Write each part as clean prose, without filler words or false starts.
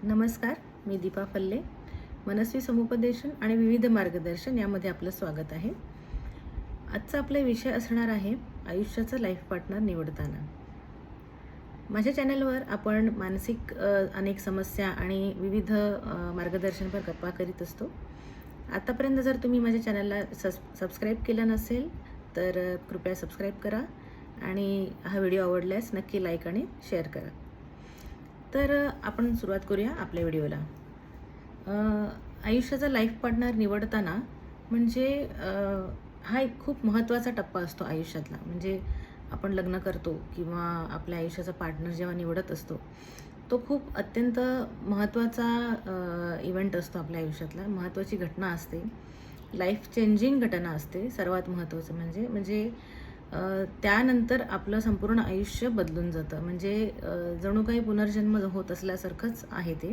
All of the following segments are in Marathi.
नमस्कार, मी दीपा फल्ले. मनस्वी समुपदेशन आणि विविध मार्गदर्शन यामध्ये आपलं स्वागत आहे. आजचा आपला विषय असणार आहे आयुष्याचा लाईफ पार्टनर निवडताना. माझ्या चॅनलवर आपण मानसिक अनेक समस्या आणि विविध मार्गदर्शनपर गप्पा करीत असतो. आतापर्यंत जर तुम्ही माझ्या चॅनलला सबस्क्राईब केलं नसेल तर कृपया सबस्क्राईब करा आणि हा व्हिडिओ आवडल्यास नक्की लाईक आणि शेअर करा. तर आपण सुरुवात करूया आपल्या व्हिडिओला. आयुष्याचा लाईफ पार्टनर निवडताना म्हणजे हा एक खूप महत्त्वाचा टप्पा असतो आयुष्यातला. म्हणजे आपण लग्न करतो किंवा आपल्या आयुष्याचा पार्टनर जेव्हा निवडत असतो, तो खूप अत्यंत महत्त्वाचा इव्हेंट असतो आपल्या आयुष्यातला. महत्त्वाची घटना असते, लाईफ चेंजिंग घटना असते. सर्वात महत्त्वाचं म्हणजे त्यानंतर आपलं संपूर्ण आयुष्य बदलून जातं. म्हणजे जणू काही पुनर्जन्म होत असल्यासारखंच आहे ते.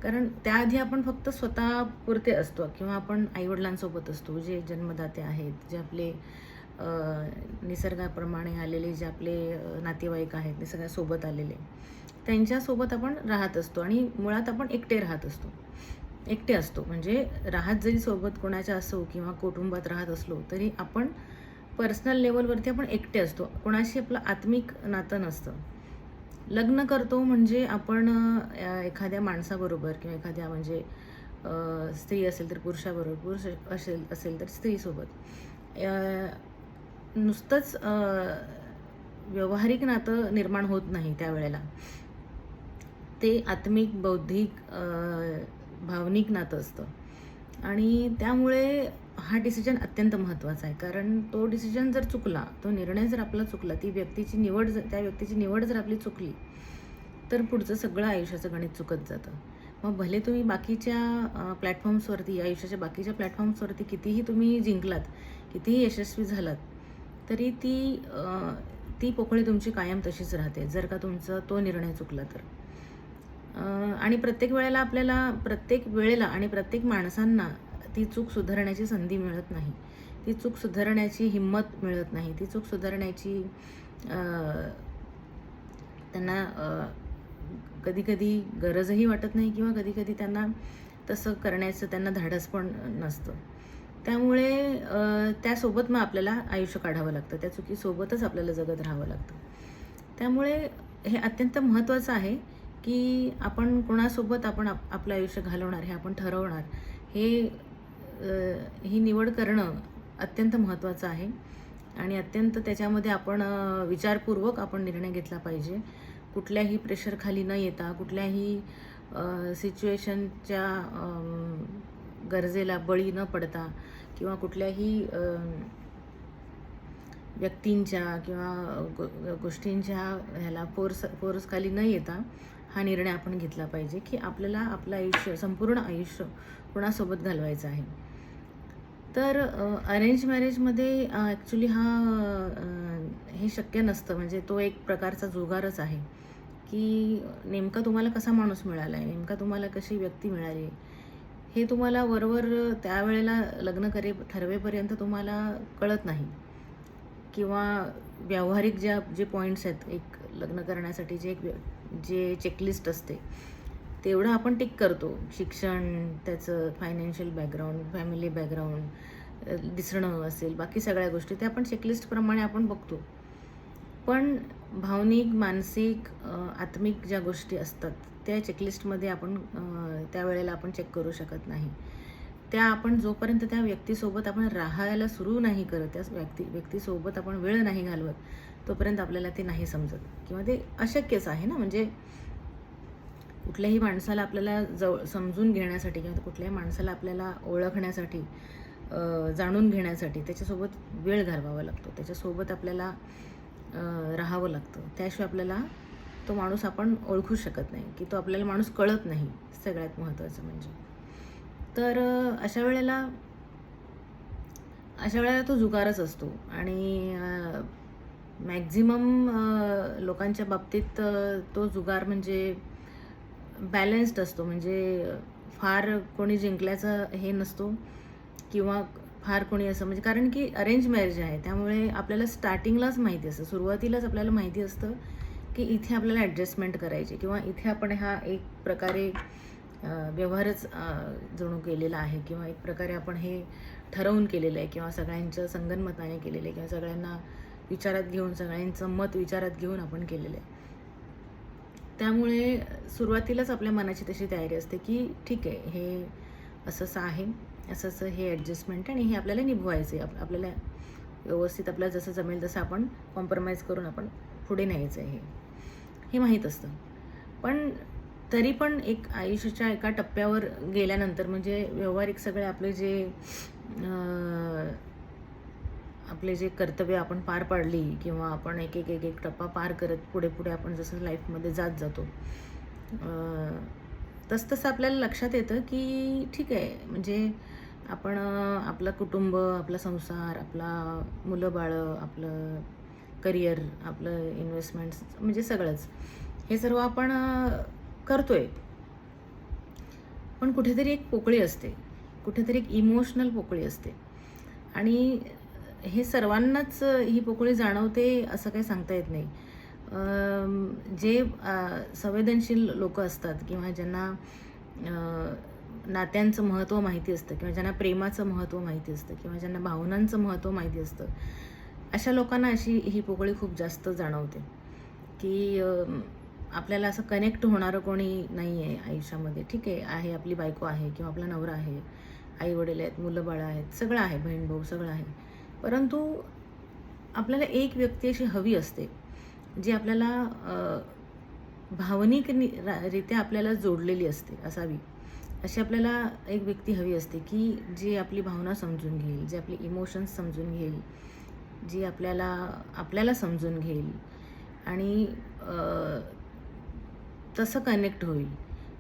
कारण त्याआधी आपण फक्त स्वतःपुरते असतो किंवा आपण आईवडिलांसोबत असतो, जे जन्मदाते आहेत, जे आपले निसर्गाप्रमाणे आलेले जे आपले नातेवाईक आहेत, निसर्गासोबत आलेले, त्यांच्यासोबत आपण राहत असतो आणि मुळात आपण एकटे असतो. म्हणजे राहत जरी सोबत कोणाच्या असो किंवा कुटुंबात राहत असलो तरी आपण पर्सनल लेवलवरती आपण एकटे असतो. कोणाशी आपलं आत्मिक नातं नसतं. लग्न करतो म्हणजे आपण एखाद्या माणसाबरोबर किंवा एखाद्या म्हणजे स्त्री असेल तर पुरुषाबरोबर, पुरुष असेल तर स्त्रीसोबत नुसतंच व्यावहारिक नातं निर्माण होत नाही त्यावेळेला. ते आत्मिक, बौद्धिक, भावनिक नातं असतं आणि त्यामुळे हा डिसिजन अत्यंत महत्त्वाचा आहे. कारण तो डिसिजन जर चुकला, तो निर्णय जर आपला चुकला, त्या व्यक्तीची निवड जर आपली चुकली, तर पुढचं सगळं आयुष्याचं गणित चुकत जातं. मग भले तुम्ही बाकीच्या प्लॅटफॉर्म्सवरती, आयुष्याच्या बाकीच्या प्लॅटफॉर्म्सवरती कितीही तुम्ही जिंकलात, कितीही यशस्वी झालात, तरी ती पोकळी तुमची कायम तशीच राहते, जर का तुमचा तो निर्णय चुकला तर. आणि प्रत्येक वेळेला आणि प्रत्येक माणसांना ती चूक सुधारण्याची संधी मिळत नाही. ती चूक सुधारण्याची हिंमत मिळत नाही. ती चूक सुधारण्याची त्यांना कधी-कधी गरजही वाटत नाही किंवा कधी-कधी त्यांना तसं करण्याचं त्यांना धाडस पण नसतं. त्यामुळे त्यासोबत मग आपल्याला आयुष्य काढावं लागतं. त्या चुकीसोबतच आपल्याला जगत राहावं लागतं. त्यामुळे हे अत्यंत महत्त्वाचं आहे की आपण कोणासोबत आपण आपलं आयुष्य घालवणार हे आपण ठरवणार. ही निवड करणं अत्यंत महत्त्वाचं आहे आणि अत्यंत त्याच्यामध्ये आपण विचारपूर्वक आपण निर्णय घेतला पाहिजे. कुठल्याही प्रेशरखाली न येता, कुठल्याही सिच्युएशनच्या गरजेला बळी न पडता किंवा कुठल्याही व्यक्तींच्या किंवा गोष्टींच्या ह्याला फोर्सखाली न येता हा निर्णय आपण घेतला पाहिजे की आपल्याला आपलं संपूर्ण आयुष्य कोणासोबत घालवायचं आहे. तर अरेंज मॅरेजमध्ये ॲक्च्युली हे शक्य नसतं. म्हणजे तो एक प्रकारचा जुगारच आहे की नेमका तुम्हाला कसा माणूस मिळाला आहे, नेमका तुम्हाला कशी व्यक्ती मिळाली, हे तुम्हाला वरवर त्यावेळेला लग्न ठरवेपर्यंत तुम्हाला कळत नाही. किंवा व्यावहारिक जे पॉईंट्स आहेत एक लग्न करण्यासाठी जे चेकलिस्ट असते, तेवढं आपण टिक करतो. शिक्षण, त्याचं फायनान्शियल बॅकग्राऊंड, फॅमिली बॅकग्राऊंड, दिसणं असेल, बाकी सगळ्या गोष्टी त्या आपण चेकलिस्टप्रमाणे आपण बघतो. पण भावनिक, मानसिक, आत्मिक ज्या गोष्टी असतात त्या चेकलिस्टमध्ये आपण त्यावेळेला आपण चेक करू शकत नाही. त्या आपण जोपर्यंत त्या व्यक्तीसोबत आपण राहायला सुरू नाही करत, त्या व्यक्तीसोबत आपण वेळ नाही घालवत, तोपर्यंत आपल्याला ते नाही समजत किंवा ते अशक्यच आहे ना. म्हणजे कुठल्याही माणसाला आपल्याला समजून घेण्यासाठी किंवा कुठल्याही माणसाला आपल्याला ओळखण्यासाठी, जाणून घेण्यासाठी त्याच्यासोबत वेळ घालवावा लागतो, त्याच्यासोबत आपल्याला राहावं लागतं. त्याशिवाय आपल्याला तो माणूस आपण ओळखू शकत नाही, की तो आपल्याला माणूस कळत नाही, सगळ्यात महत्त्वाचं म्हणजे. तर अशा वेळेला तो जुगारच असतो आणि मॅक्झिमम लोकांच्या बाबतीत तो जुगार म्हणजे बॅलन्स्ड असतो. म्हणजे फार कोणी जिंकल्याचं हे नसतो किंवा फार कोणी असं, म्हणजे कारण की अरेंज मॅरेज आहे त्यामुळे आपल्याला स्टार्टिंगलाच माहिती असतं, सुरुवातीलाच आपल्याला माहिती असतं की इथे आपल्याला ॲडजस्टमेंट करायची किंवा इथे आपण हा एक प्रकारे व्यवहारच जणू केलेला आहे किंवा एक प्रकारे आपण हे ठरवून केलेलं आहे किंवा सगळ्यांच्या संगनमताने केलेलं आहे किंवा सगळ्यांना विचारात घेऊन सगळ्यांचं मत विचारात घेऊन आपण केलेलं आहे. त्यामुळे सुरुवातीलाच आपल्या मनाची तशी तयारी असते की ठीक आहे, हे असं आहे, असं हे ॲडजस्टमेंट आणि हे आपल्याला निभवायचं आहे. आपल्याला व्यवस्थित आपल्याला जसं जमेल तसं आपण कॉम्प्रोमाइज करून आपण पुढे न्यायचं आहे, हे माहीत असतं. पण तरी पण एक आयुष्याच्या एका टप्प्यावर गेल्यानंतर म्हणजे व्यावहारिक सगळे आपले जे कर्तव्य आपण पार पाडली किंवा आपण एक एक एक एक टप्पा पार करत पुढे पुढे आपण जसं लाईफमध्ये जात जातो तसं आपल्याला लक्षात येतं की ठीक आहे, म्हणजे आपण आपलं कुटुंब, आपला संसार, आपला मुलं बाळं, आपलं करिअर, आपलं इन्व्हेस्टमेंट्स म्हणजे सगळंच हे सर्व आपण करतोय. पण कुठेतरी एक पोकळी असते, कुठेतरी एक इमोशनल पोकळी असते आणि हे सर्वांनाच ही पोकळी जाणवते असं काही सांगता येत नाही. जे संवेदनशील लोक असतात किंवा ज्यांना नात्यांचं महत्त्व माहिती असतं किंवा ज्यांना प्रेमाचं महत्त्व माहिती असतं किंवा ज्यांना भावनांचं महत्त्व माहिती असतं, अशा लोकांना अशी ही पोकळी खूप जास्त जाणवते की आपल्याला असं कनेक्ट होणारं कोणी नाही आहे आयुष्यामध्ये. ठीक आहे आपली बायको आहे किंवा आपला नवरा आहे, आई वडील आहेत, मुलं बाळं आहेत, सगळं आहे, बहीण भाऊ सगळं आहे. परंतु आपल्याला एक व्यक्ती अशी हवी असते जी आपल्याला भावनिकरित्या आपल्याला जोडलेली असावी. अशी आपल्याला एक व्यक्ती हवी असते की जी आपली भावना समजून घेईल, जी आपली इमोशन्स समजून घेईल, जी आपल्याला समजून घेईल आणि तसं कनेक्ट होईल.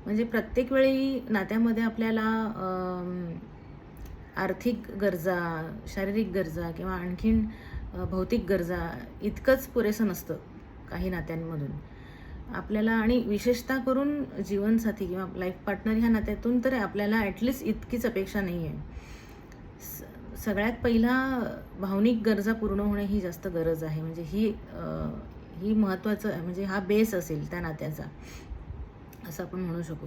म्हणजे प्रत्येक वेळी नात्यामध्ये आपल्याला आर्थिक गरजा, शारीरिक गरजा किंवा आणखीन भौतिक गरजा इतकंच पुरेसं नसतं काही नात्यांमधून आपल्याला. आणि विशेषतः करून जीवनसाथी किंवा लाईफ पार्टनर ह्या नात्यातून तर आपल्याला ॲटलिस्ट इतकीच अपेक्षा नाही आहे. सगळ्यात पहिला भावनिक गरजा पूर्ण होणे ही जास्त गरज आहे. म्हणजे ही महत्त्वाचं आहे. म्हणजे हा बेस असेल त्या नात्याचा असं आपण म्हणू शकू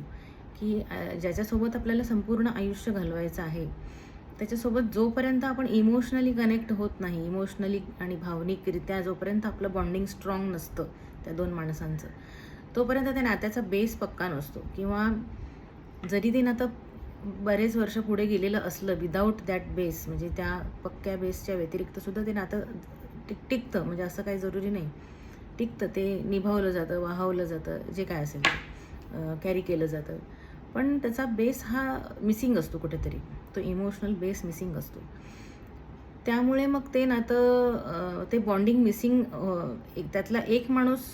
की ज्याच्यासोबत आपल्याला संपूर्ण आयुष्य घालवायचं आहे त्याच्यासोबत जोपर्यंत आपण इमोशनली कनेक्ट होत नाही, इमोशनली आणि भावनिकरित्या जोपर्यंत आपलं बॉन्डिंग स्ट्रॉंग नसतं त्या दोन माणसांचं, तोपर्यंत त्या नात्याचा बेस पक्का नसतो. किंवा जरी ते नातं बरेच वर्ष पुढे गेलेलं असलं विदाऊट दॅट बेस, म्हणजे त्या पक्क्या बेसच्या व्यतिरिक्त सुद्धा ते नातं टिकतं. म्हणजे असं काही जरुरी नाही, टिकतं, ते निभावलं जातं, वाहवलं जातं, जे काय असेल कॅरी केलं जातं. पण त्याचा बेस हा मिसिंग असतो कुठेतरी, तो इमोशनल बेस मिसिंग असतो. त्यामुळे मग ते नातं ते बॉन्डिंग मिसिंग, त्यातला एक माणूस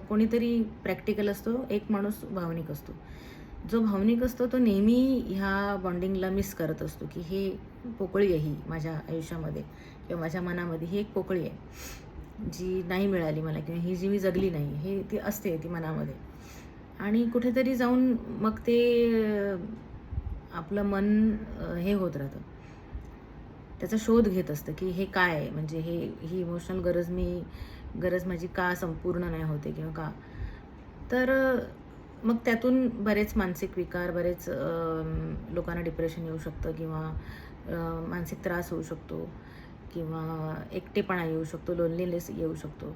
कोणीतरी प्रॅक्टिकल असतो, एक माणूस भावनिक असतो. जो भावनिक असतो तो नेहमी ह्या बॉन्डिंगला मिस करत असतो की हे पोकळी आहे ही माझ्या आयुष्यामध्ये किंवा माझ्या मनामध्ये ही एक पोकळी आहे जी नाही मिळाली मला किंवा ही जी मी जगली नाही, हे ती असते ती मनामध्ये. आणि कुठेतरी जाऊन मग ते आपलं मन हे होत राहतं, त्याचा शोध घेत असतं की हे काय आहे, म्हणजे ही इमोशनल गरज माझी का संपूर्ण नाही होते किंवा का. तर मग त्यातून बरेच मानसिक विकार, बरेच लोकांना डिप्रेशन येऊ शकतं किंवा मानसिक त्रास होऊ शकतो किंवा एकटेपणा येऊ शकतो, लोनलीनेस येऊ शकतो.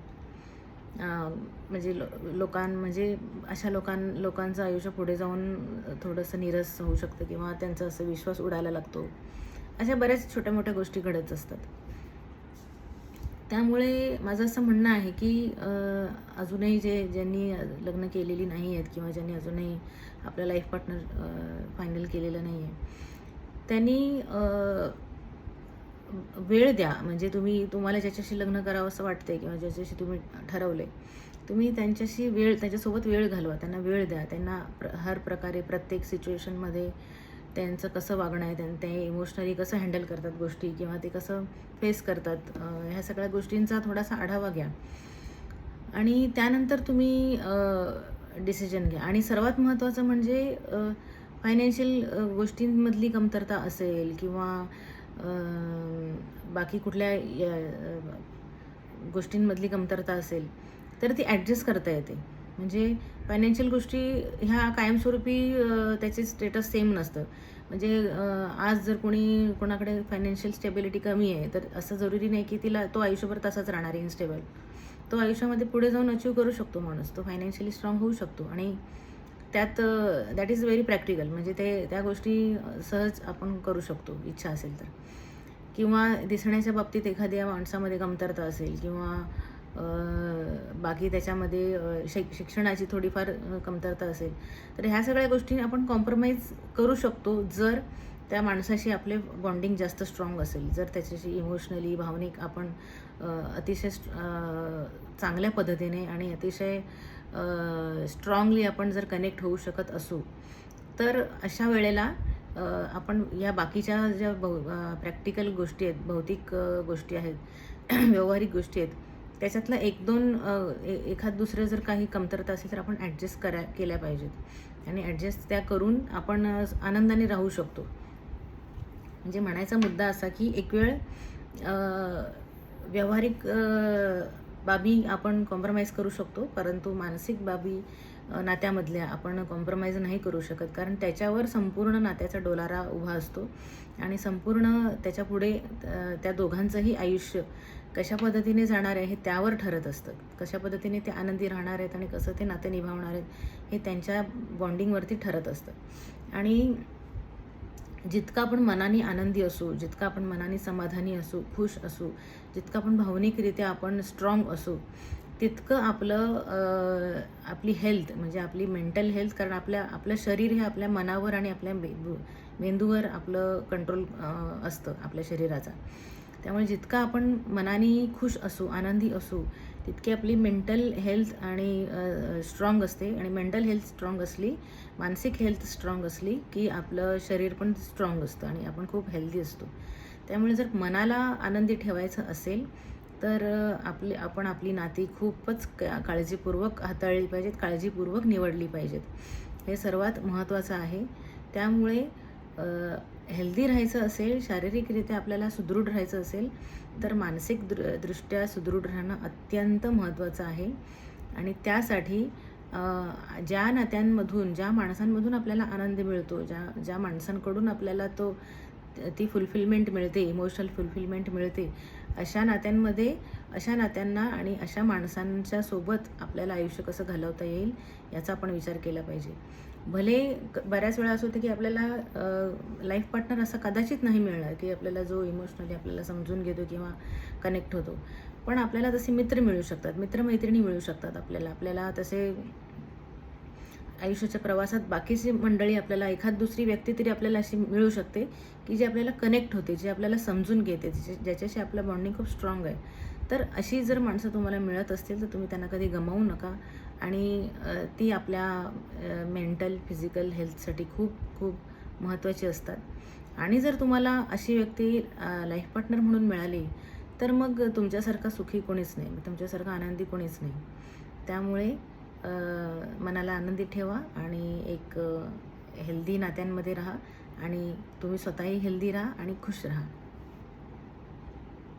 म्हणजे म्हणजे अशा लोकांचं आयुष्य पुढे जाऊन थोडंसं नीरस होऊ शकतं किंवा त्यांचा असं विश्वास उडायला लागतो. अशा बऱ्याच छोट्या मोठ्या गोष्टी घडत असतात. त्यामुळे माझं असं म्हणणं आहे की अजूनही ज्यांनी लग्न केलेली नाही आहेत किंवा ज्यांनी अजूनही आपलं लाईफ पार्टनर फायनल केलेलं नाही आहे, त्यांनी वेळ द्या. म्हणजे तुम्हाला ज्याच्याशी लग्न करावं असं वाटतंय किंवा ज्याच्याशी तुम्ही ठरवले, तुम्ही त्यांच्यासोबत वेळ घालवा, त्यांना वेळ द्या. त्यांना हर प्रकारे प्रत्येक सिच्युएशनमध्ये त्यांचं कसं वागणं आहे, ते इमोशनली कसं हँडल करतात गोष्टी किंवा ते कसं फेस करतात, ह्या सगळ्या गोष्टींचा थोडासा आढावा घ्या आणि त्यानंतर तुम्ही डिसिजन घ्या. आणि सर्वात महत्त्वाचं म्हणजे फायनान्शियल गोष्टींमधली कमतरता असेल किंवा बाकी कुठल्या गोष्टींमधली कमतरता असेल तर ती ॲडजस्ट करता येते. म्हणजे फायनान्शियल गोष्टी ह्या कायमस्वरूपी त्याचे स्टेटस सेम नसतं. म्हणजे आज जर कोणाकडे फायनान्शियल स्टेबिलिटी कमी आहे, तर असं जरुरी नाही की तो आयुष्यभर तसाच राहणार आहे इनस्टेबल. तो आयुष्यामध्ये पुढे जाऊन अचीव करू शकतो माणूस. तो फायनान्शियली स्ट्राँग होऊ शकतो आणि त्यात दॅट इज व्हेरी प्रॅक्टिकल. म्हणजे त्या गोष्टी सहज आपण करू शकतो इच्छा असेल तर. किंवा दिसण्याच्या बाबतीत एखाद्या माणसामध्ये कमतरता असेल किंवा बाकी त्याच्यामध्ये शिक्षणाची थोडीफार कमतरता असेल, तर ह्या सगळ्या गोष्टी आपण कॉम्प्रोमाइज करू शकतो जर त्या माणसाशी आपले बॉन्डिंग जास्त स्ट्रॉंग असेल, जर त्याच्याशी इमोशनली, भावनिक आपण अतिशय चांगल्या पद्धतीने आणि अतिशय स्ट्रॉंगली आपण जर कनेक्ट होऊ शकत असू, तर अशा वेळेला आपण या बाकीच्या ज्या प्रॅक्टिकल गोष्टी आहेत, भौतिक गोष्टी आहेत, व्यावहारिक गोष्टी आहेत, त्याच्यातला एक दोन एखाद दुसरं जर काही कमतरता असेल तर आपण ॲडजस्ट केल्या पाहिजेत आणि ॲडजस्ट त्या करून आपण आनंदाने राहू शकतो. म्हणजे म्हणायचा मुद्दा असा की एक वेळ व्यावहारिक बाबी आपण कॉम्प्रोमाइज करू शकतो, परंतु मानसिक बाबी नात्यामधल्या आपण कॉम्प्रोमाइज नाही करू शकत, कारण त्याच्यावर संपूर्ण नात्याचा डोलारा उभा असतो आणि संपूर्ण त्याच्यापुढे त्या दोघांचंही आयुष्य कशा पद्धतीने जाणार आहे हे त्यावर ठरत असतं. कशा पद्धतीने ते आनंदी राहणार आहेत आणि कसं ते नाते निभावणार आहेत हे त्यांच्या बॉन्डिंगवरती ठरत असतं. आणि जितकं आपण मनाने आनंदी असू, जितकं आपण मनाने समाधानी असू, खुश असू, जितकं आपण भावनिकरित्या आपण स्ट्रॉंग असू, तितकं आपली हेल्थ म्हणजे आपली मेंटल हेल्थ, कारण आपलं शरीर हे आपल्या मनावर आणि आपल्या मेंदूवर आपलं कंट्रोल असतं आपल्या शरीराचा. त्यामुळे जितकं आपण मनाने खुश असू, आनंदी असू, तितकी आपली मेंटल हेल्थ आणि स्ट्रॉंग असते. आणि मेंटल हेल्थ स्ट्रॉंग असली, मानसिक हेल्थ स्ट्रॉंग असली की आपलं शरीर पण स्ट्रॉंग असतं आणि आपण खूप हेल्दी असतो. त्यामुळे जर मनाला आनंदी ठेवायचं असेल तर आपण आपली नाती खूपच काळजीपूर्वक हाताळली पाहिजेत, काळजीपूर्वक निवडली पाहिजेत. हे सर्वात महत्त्वाचं आहे. त्यामुळे हेल्दी राहायचं असेल, शारीरिकरित्या आपल्याला सुदृढ राहायचं असेल, तर मानसिक दृष्ट्या सुदृढ राहणं अत्यंत महत्त्वाचं आहे. आणि त्यासाठी ज्या नात्यांमधून, ज्या माणसांमधून आपल्याला आनंद मिळतो, ज्या माणसांकडून आपल्याला ती फुलफिलमेंट मिळते, इमोशनल फुलफिलमेंट मिळते, अशा नात्यांना आणि अशा माणसांच्या सोबत आपल्याला आयुष्य कसं घालवता येईल याचा आपण विचार केला पाहिजे. भले बऱ्याच वेळा असं होतं की आपल्याला लाईफ पार्टनर असा कदाचित नाही मिळणार की आपल्याला जो इमोशनली आपल्याला समजून घेतो किंवा कनेक्ट होतो, पण आपल्याला तसे मित्र मिळू शकतात, मित्रमैत्रिणी मिळू शकतात. आपल्याला तसे आयुष्याच्या प्रवासात बाकीची मंडळी, आपल्याला एखाद दुसरी व्यक्ती तरी आपल्याला अशी मिळू शकते की जी आपल्याला कनेक्ट होते, जी आपल्याला समजून घेते, ज्याच्याशी आपलं बॉन्डिंग खूप स्ट्रॉंग आहे. तर अशी जर माणसं तुम्हाला मिळत असतील तर तुम्ही त्यांना कधी गमावू नका. आणि ती आपल्या मेंटल, फिजिकल हेल्थसाठी खूप खूप महत्त्वाची असतात. आणि जर तुम्हाला अशी व्यक्ती लाईफ पार्टनर म्हणून मिळाली तर मग तुमच्यासारखा सुखी कोणीच नाही, तुमच्यासारखा आनंदी कोणीच नाही. त्यामुळे मनाला आनंदी ठेवा आणि एक हेल्दी नात्यांमध्ये राहा आणि तुम्ही स्वतःही हेल्दी राहा आणि खुश राहा.